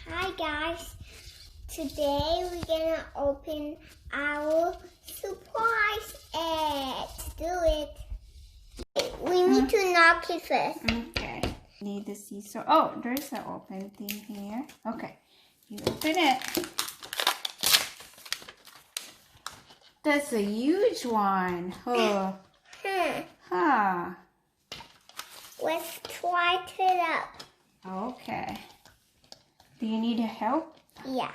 Hi guys, today we're gonna open our surprise egg. Let's do it. We need to knock it first. Okay. Need the scissors. Oh, there's an open thing here. Okay. You open it. That's a huge one. Oh. Huh. Let's try it up. Okay. Do you need help? Yeah.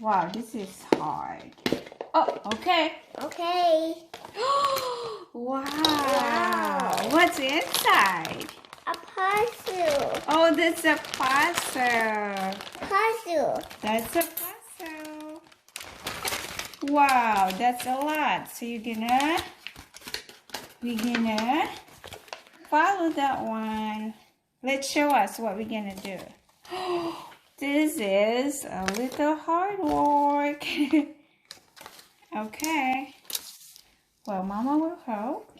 Wow, this is hard. Oh, okay. Okay. Wow. What's inside? A puzzle. Oh, that's a puzzle. Puzzle. That's a puzzle. Wow, that's a lot. So we're gonna follow that one. Let's show us what we're gonna do. This is a little hard work. Okay. Well, Mama will help.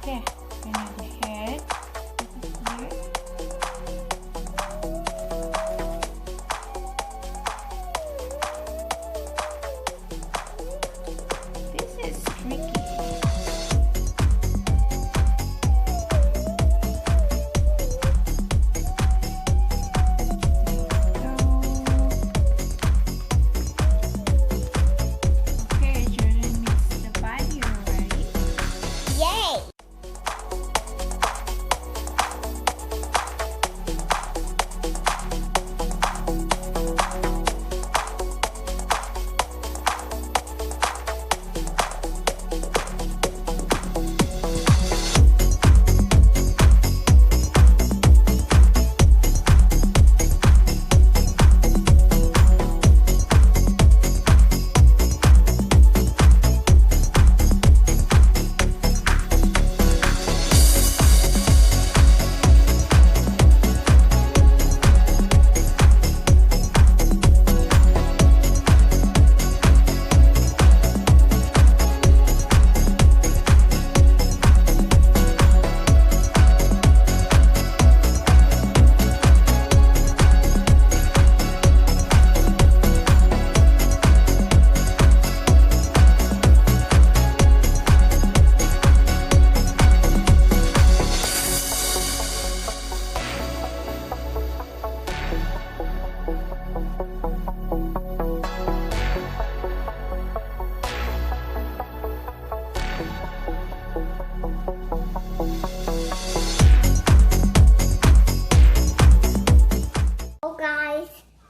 Okay, we need the head here. This is tricky. Okay, Jordan mixed the body already. Yay!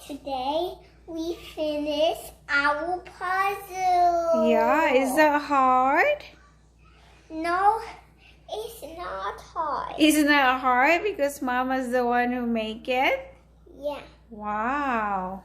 Today we finished our puzzle. Yeah, is that hard? No, it's not hard. Isn't that hard because Mama's the one who make it? Yeah. Wow.